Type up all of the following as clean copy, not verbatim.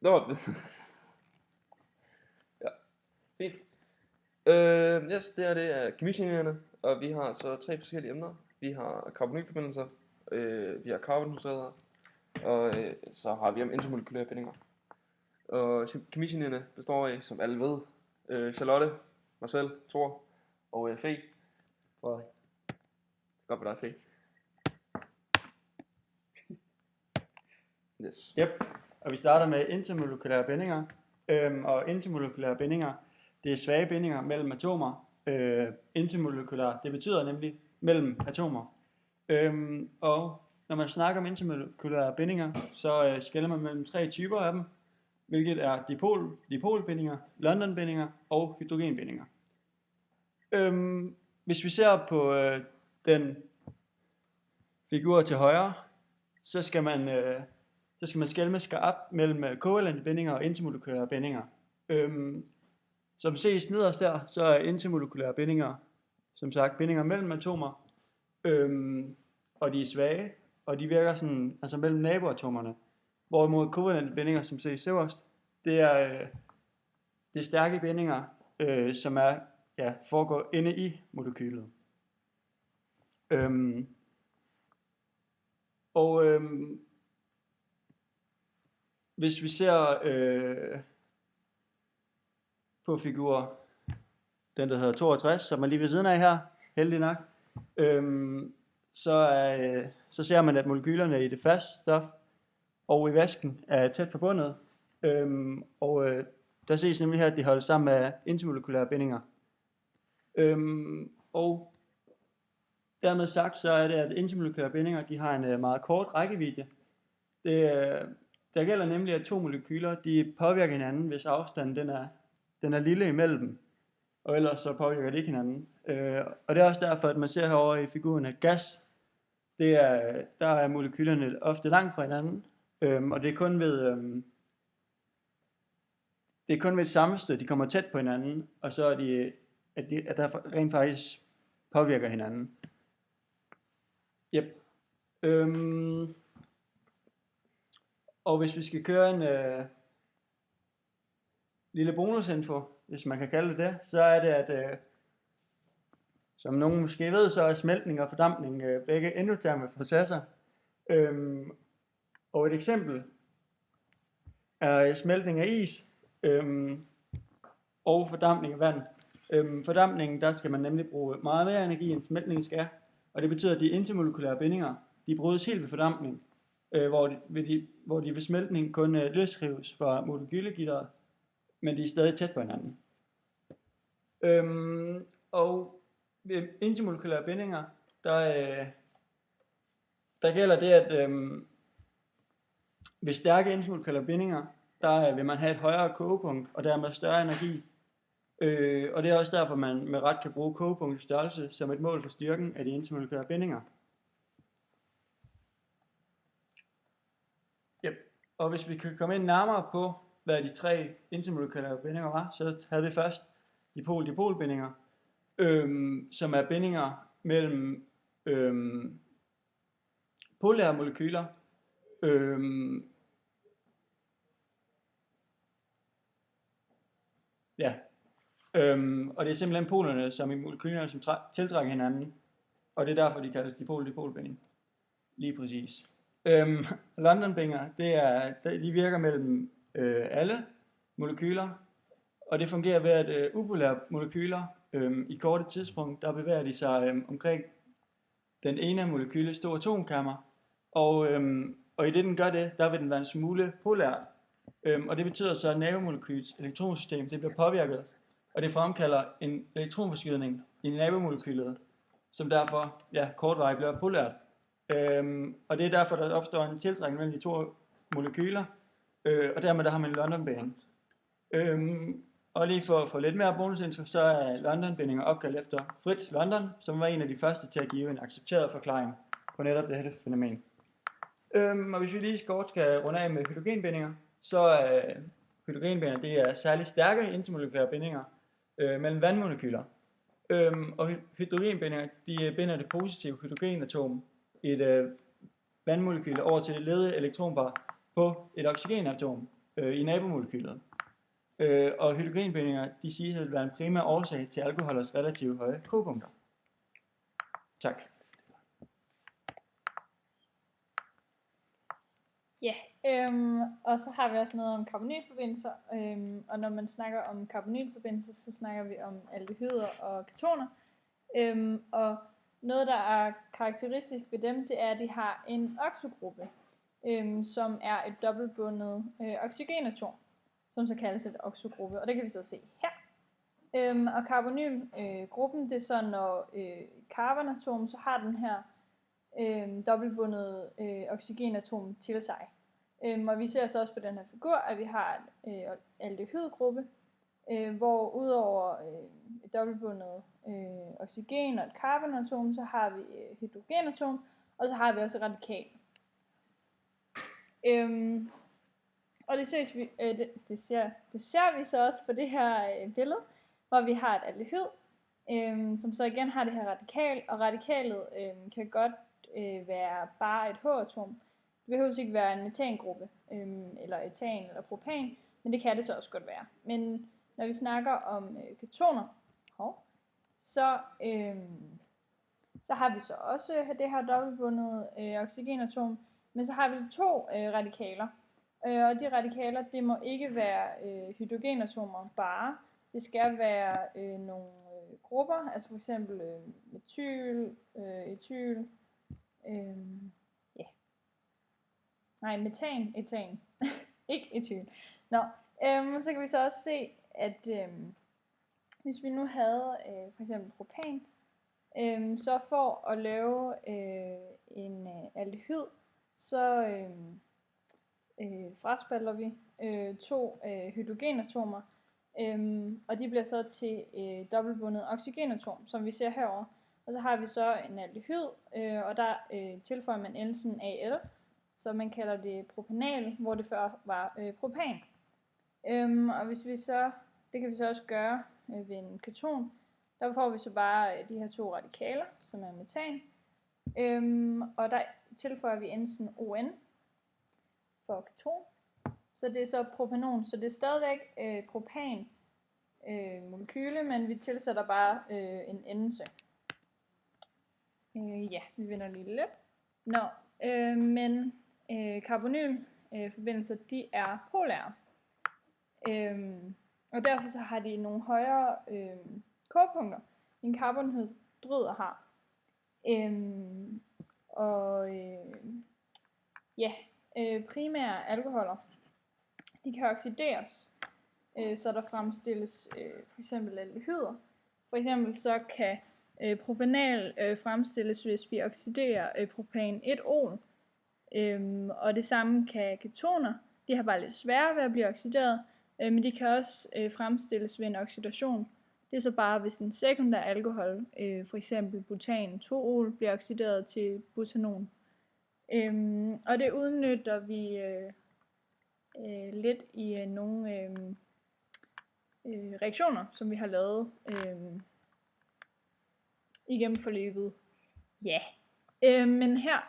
Nå, ja, fint. Yes, det er kemikemierne, og vi har så 3 forskellige emner. Vi har carbonylforbindelser, vi har carbonhydrater, og så har vi om intermolekylære bindinger. Og kemikemierne består af, som alle ved, Charlotte, mig selv, Thor og Fe. Frederik. Godt for dig, Fe. Yes. Yep. Og vi starter med intermolekylære bindinger. Og intermolekylære bindinger, det er svage bindinger mellem atomer. Intermolekylære, det betyder nemlig mellem atomer. Og når man snakker om intermolekylære bindinger, så skelner man mellem 3 typer af dem, hvilket er dipolbindinger, Londonbindinger og hydrogenbindinger. Hvis vi ser på den figur til højre, så skal man skelne skarpt mellem kovalente bindinger og intermolekylære bindinger. Som ses nederst der, så er intermolekylære bindinger, som sagt, bindinger mellem atomer, og de er svage, og de virker sådan, altså mellem naboatomerne. Hvorimod kovalente bindinger, som ses øverst, det er stærke bindinger, som foregår inde i molekylet. Hvis vi ser på figur, den der hedder 62, som er lige ved siden af her, heldig nok, så ser man, at molekylerne i det faste stof og i væsken er tæt forbundet. Der ses nemlig her, at de holdes sammen af intermolekylære bindinger. Og dermed sagt, så er det, at intermolekylære bindinger, de har en meget kort rækkevidde. Der gælder nemlig, at 2 molekyler, de påvirker hinanden, hvis afstanden den er lille imellem dem. Og ellers så påvirker de ikke hinanden. Og det er også derfor, at man ser herovre i figuren, at gas, der er molekylerne ofte langt fra hinanden. Og det er kun ved et sammenstød, de kommer tæt på hinanden, og så er at der rent faktisk påvirker hinanden. Yep. Og hvis vi skal køre en lille bonusinfo, hvis man kan kalde det, så er det, at som nogen måske ved, så er smeltning og fordampning begge endoterme processer. Og et eksempel er smeltning af is og fordampning af vand. Fordampningen, der skal man nemlig bruge meget mere energi, end smeltningen skal, og det betyder, at de intermolekylære bindinger, de brydes helt ved fordampning, hvor de ved smeltning kun løsrives fra molekylegitteret, men de er stadig tæt på hinanden. Og ved intermolekylære bindinger, der gælder det, at ved stærke intermolekylære bindinger, der vil man have et højere kogepunkt, og dermed større energi. Og det er også derfor, man med ret kan bruge kogepunktets størrelse som et mål for styrken af de intermolekylære bindinger. Yep. Og hvis vi kan komme ind nærmere på, hvad de 3 intermolekylære bindinger var, så havde vi først dipol-dipol-bindinger, som er bindinger mellem polære molekyler, og det er simpelthen polerne, som i molekylerne, som tiltrækker hinanden, og det er derfor, de kaldes dipol-dipol-binding. Lige præcis. Londonbindinger, de virker mellem alle molekyler, og det fungerer ved, at upolære molekyler i korte tidspunkt, der bevæger de sig omkring den ene molekyles store atomkammer, og i det den gør det, der vil den være en smule polær, og det betyder så, at nabomolekylets elektronsystem det bliver påvirket, og det fremkalder en elektronforskydning i nabomolekylet, som derfor kortvarigt bliver polært. Og det er derfor, der opstår en tiltrækning mellem de 2 molekyler, og dermed der har man en Londonbinding. Og lige for at få lidt mere bonusinfo, så er Londonbindinger opkaldt efter Fritz London, som var en af de første til at give en accepteret forklaring på netop det her fænomen. Og hvis vi lige kort skal runde af med hydrogenbindinger, så er hydrogenbindinger, det er særligt stærke intermolekylære bindinger mellem vandmolekyler. Og hydrogenbindinger, de binder det positive hydrogenatom i et vandmolekyl over til det ledige elektronpar på et oxygenatom. i nabomolekylet. Og hydrogenbindinger, de siges at være en primær årsag til alkoholers relativt høje kogepunkter. Tak. Ja, og så har vi også noget om carbonylforbindelser, og når man snakker om carbonylforbindelser, så snakker vi om aldehyder og ketoner. Og noget, der er karakteristisk ved dem, det er, at de har en oxogruppe, som er et dobbeltbundet oxygenatom, som så kaldes et oxogruppe, og det kan vi så se her. Og carbonylgruppen, det er så, når carbonatom så har den her dobbeltbundet oxygenatom til sig. Og vi ser så også på den her figur, at vi har en aldehydgruppe, hvor udover et dobbeltbundet oxygen og et carbonatom, så har vi hydrogenatom, og så har vi også radikal. Og det ser vi så også på det her billede, hvor vi har et aldehyd, som så igen har det her radikal, og radikalet kan godt være bare et H-atom. Det behøver ikke være en metangruppe, eller etan eller propan, men det kan det så også godt være. Men når vi snakker om ketoner, så har vi så også det her dobbeltbundede oxygenatom, men så har vi så to radikaler. Og de radikaler, det må ikke være hydrogenatomer bare. Det skal være nogle grupper, altså for eksempel metyl, etyl, metan, etan, ikke etyl. Så kan vi så også se, at hvis vi nu havde for eksempel propan, så for at lave en aldehyd, så fraspalter vi to hydrogenatomer, og de bliver så til dobbeltbundet oxygenatom, som vi ser herovre. Og så har vi så en aldehyd, og der tilføjer man enten Al, så man kalder det propanal, hvor det før var propan. Og hvis vi så, det kan vi så også gøre ved en keton, der får vi så bare de her to radikaler, som er metan, og der tilføjer vi enten ON for keton, så det er så propanon, så det er stadigvæk propan molekyle, men vi tilsætter bare en endelse. Vi vender lige lidt. Men carbonylforbindelser, de er polære. Og derfor så har de nogle højere kogepunkter, end carbonhydrider har. Primære alkoholer, de kan oxideres, så der fremstilles for eksempel aldehyder. For eksempel så kan propanal fremstilles, hvis vi oxiderer propan 1-ol. Og det samme kan ketoner. De har bare lidt sværere ved at blive oxideret, men de kan også fremstilles ved en oxidation. Det er så bare, hvis en sekundær alkohol, for eksempel butan 2-ol, bliver oxideret til butanon. Og det udnytter vi lidt i nogle reaktioner, som vi har lavet igennem forløbet. Men her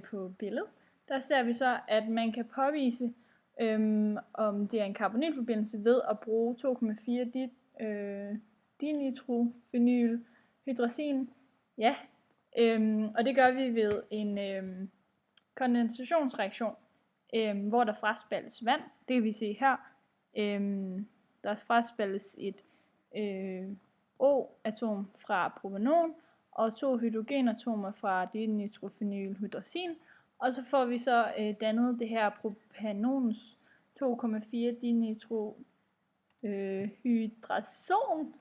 på billedet, der ser vi så, at man kan påvise, om det er en carbonylforbindelse ved at bruge 2,4 dinitrofenylhydrazin. Og det gør vi ved en kondensationsreaktion, hvor der fraspaldes vand. Det kan vi se her. Der fraspaldes et O-atom fra propanon og 2 hydrogenatomer fra dinitrofenylhydrazin. Og så får vi så dannet det her propanons 2,4 dinitrohydrazon.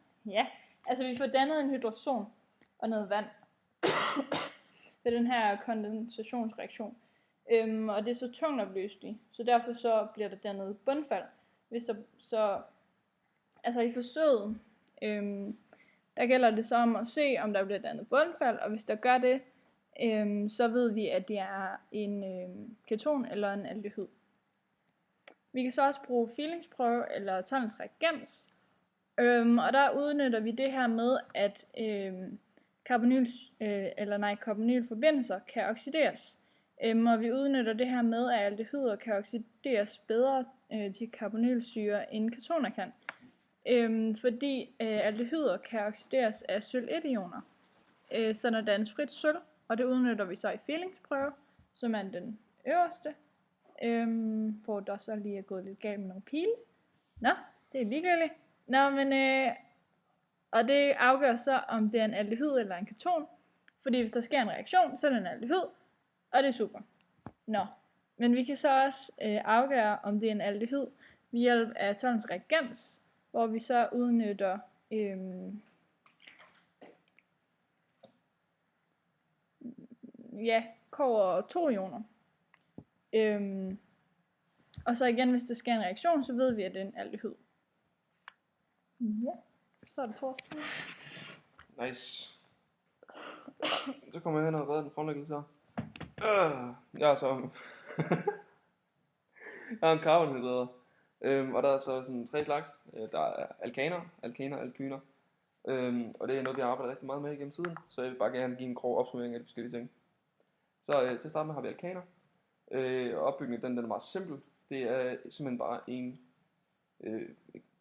Altså vi får dannet en hydrazon og noget vand ved den her kondensationsreaktion. Og det er så tungt opløseligt, så derfor så bliver der dannet bundfald. Hvis altså i forsøget, der gælder det så om at se, om der bliver dannet bundfald, og hvis der gør det, så ved vi, at det er en keton eller en aldehyd. Vi kan så også bruge feelingsprøve eller Thornton's reagens, og der udnytter vi det her med, at carbonylforbindelser kan oxideres. Og vi udnytter det her med, at aldehyder kan oxideres bedre til carbonylsyre, end ketoner kan. Fordi aldehyder kan oxideres af sølv-1-ioner. Så der dannes frit sølv, og det udnytter vi så i Fehlings-prøve, som er den øverste, hvor der så lige er gået lidt galt med nogle pile. Nå, det er ligegyldigt. Nå, men, og det afgør så, om det er en aldehyd eller en keton, fordi hvis der sker en reaktion, så er det en aldehyd, og det er super. Nå, men vi kan så også afgøre, om det er en aldehyd ved hjælp af Tollens reagens, hvor vi så udnytter kobber 2-ioner. Og så igen, hvis der sker en reaktion, så ved vi, at det er en aldehyd. Ja, så er det Torsten. Nice. Så kommer jeg hen og redder den fremlæggelse her. Jeg er så... jeg er en carbonhydrat. Og der er så sådan 3 slags. Der er alkaner, alkyner. Og det er noget, vi har arbejdet rigtig meget med igennem tiden. Så jeg vil bare gerne give en grov opsummering af de forskellige ting. Så til at starte med har vi alkaner. Opbygningen den er meget simpel. Det er simpelthen bare en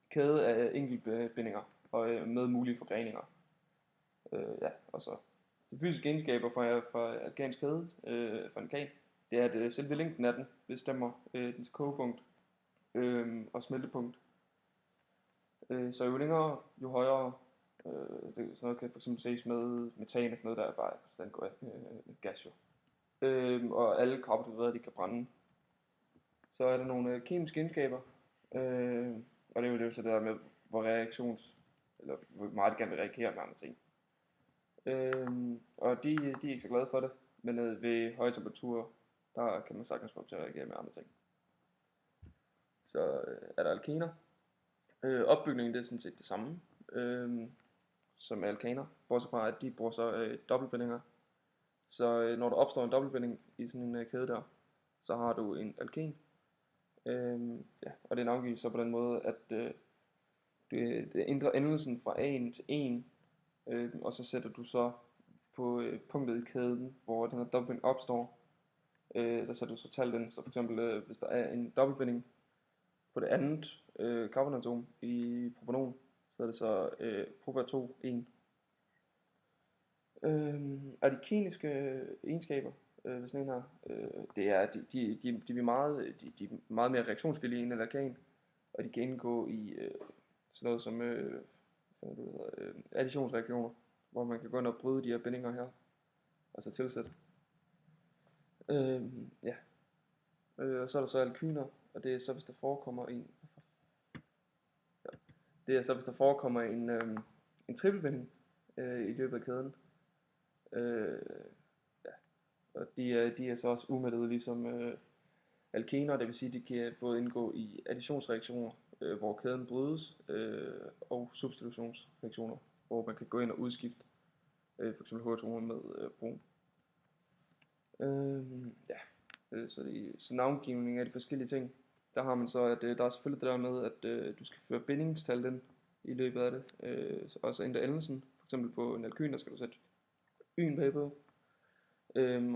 kæde af enkeltbindinger og med mulige forgreninger. Og så de fysiske egenskaber for alkansk kæde, for en alkan, det er, at selve længden af den bestemmer dens kogepunkt og smeltepunkt. Så jo længere, jo højere, sådan noget kan fx ses med metan og sådan noget, der er bare sådan gas jo. Og alle karbohydrater, de kan brænde. Så er der nogle kemiske egenskaber, og det er jo så der med, hvor hvor meget det gerne vil reagere med andre ting. Og de er ikke så glade for det, men ved høje temperaturer, der kan man sagtens få til at reagere med andre ting. Så er der alkener. Opbygningen det er sådan set det samme som alkaner, bortset fra at de bruger så dobbeltbindinger. Så når der opstår en dobbeltbinding i sådan en kæde der, så har du en alken. Og det er navngivet så på den måde, at det ændrer endelsen fra A'en til 1, og så sætter du så på punktet i kæden, hvor den her dobbeltbinding opstår, der sætter du så tal den. Så for eksempel hvis der er en dobbeltbinding på det andet carbonatom i propanon, så er det så propa 2, 1. Og de kemiske egenskaber ved sådan en her, det er, de er meget mere reaktionsvillige end en alkan, og de kan indgå i sådan noget som additionsreaktioner, hvor man kan gå ind og bryde de her bindinger her, og så tilsætte. Og så er der så alkyner, og det er så hvis der forekommer en trippelbinding i løbet af kæden. Og de er så også umættede ligesom alkener, det vil sige, de kan både indgå i additionsreaktioner, hvor kæden brydes, og substitutionsreaktioner, hvor man kan gå ind og udskifte f.eks. H2 med brun. Så navngivning af de forskellige ting, der har man så, at der er selvfølgelig det der med, at du skal føre bindingstal ind i løbet af det, og så ændre endelsen. For eksempel på en alkyn, der skal du sætte yn bagpå.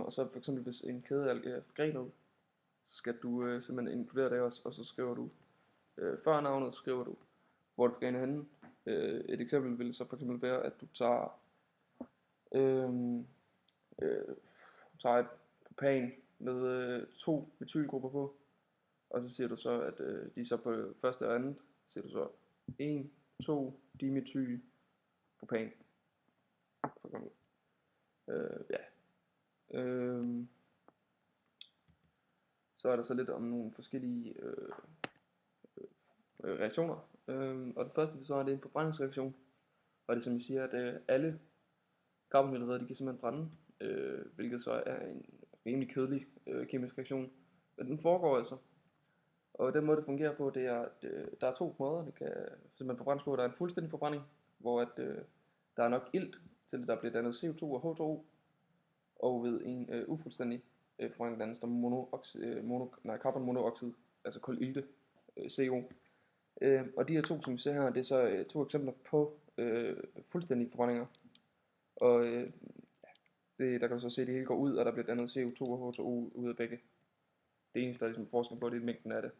Og så for eksempel hvis en kæde er forgrenet, så skal du simpelthen inkludere det også, og så skriver du før navnet, skriver du hvor det er forgrenet henne. Et eksempel vil så for eksempel være, at du tager et propan med 2 metylgrupper på, og så siger du så, at de så på første og andet, siger du så 1, 2 dimetyl propan. For eksempel. Så er der så lidt om nogle forskellige reaktioner. Og det første så er det en forbrændingsreaktion. Og det som vi siger, at alle carbonhydrater, de kan simpelthen brænde, hvilket så er en rimelig kedelig kemisk reaktion. Men den foregår altså. Og den måde det fungerer på, det er, at der er 2 måder, det kan simpelthen forbrændes på. Der er en fuldstændig forbrænding, hvor at, der er nok ilt til, der bliver dannet CO2 og H2O. Og ved en ufuldstændig forbrænding dannes der carbonmonoxid, altså kulilte, CO. Og de her 2, som vi ser her, det er så 2 eksempler på fuldstændige forbrændinger. Og der kan du så se, at det hele går ud, og der bliver dannet CO2 og H2O ud af begge. Det eneste, der er ligesom forskel på, det er mængden af det.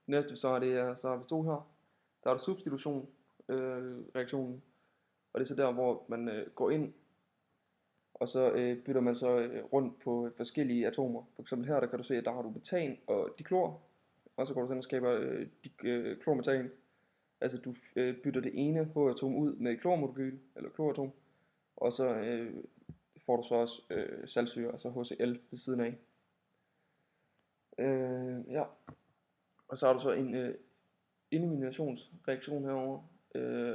Næste så er det, så har vi to her. Der er der substitution reaktionen, og det er så der, hvor man går ind, og så bytter man så rundt på forskellige atomer. For eksempel her, der kan du se, at der har du metan og diklor, og så går du sådan og skaber klormetan. Altså du bytter det ene H-atom ud med et klormolekyl, eller kloratom, og så får du så også saltsyre, altså HCl ved siden af. Ja. Og så har du så en eliminationsreaktion herovre,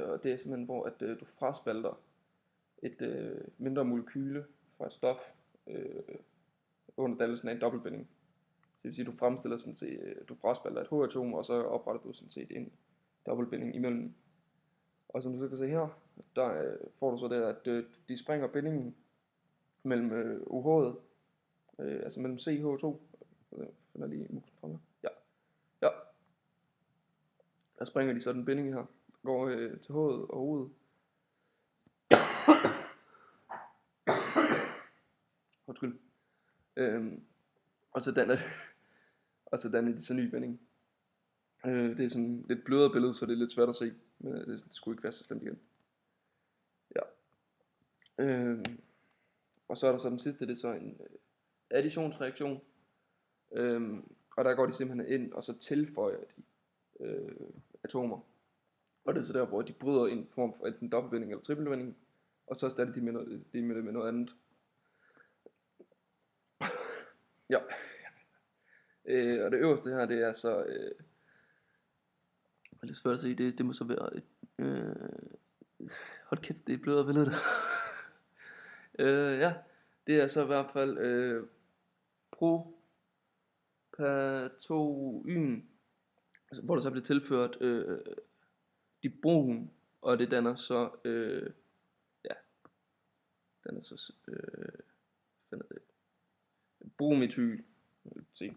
og det er simpelthen, hvor at, du fraspalter et mindre molekyle fra et stof under dannelsen af en dobbeltbinding. Så det vil sige, at du fremstiller sådan set, du fraspalter et H-atom, og så opretter du sådan set en dobbeltbinding imellem. Og som du så kan se her, der får du så det, at de springer bindingen mellem OH'et, altså mellem CH2, jeg finder lige musen fra mig. Ja. Der springer de så den binding her, går til H'et og O'et. Undskyld. Og så danner de så ny binding. Det er sådan lidt blødere billede, så det er lidt svært at se, men det skulle ikke være så slemt igen. Ja. Og så er der så den sidste, det er så en additionsreaktion. Og der går de simpelthen ind, og så tilføjer de atomer. Og det er så der, hvor de bryder en form for enten dobbeltbinding eller trippelbinding, og så erstatter de med noget andet. Ja. Og det øverste her, det er så det er lidt svært at se, det må så være et hold kæft, det er blødere billede der. Ja, det er så i hvert fald propatoin, altså, hvor der så bliver tilført dibrom, og det danner så danner så brometyl. Se.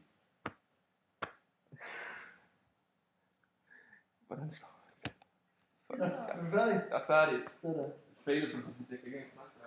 Hvordan står det? Er du færdig? Jeg er færdig. Sådan. Failed på det sidste, jeg kan ikke snakke.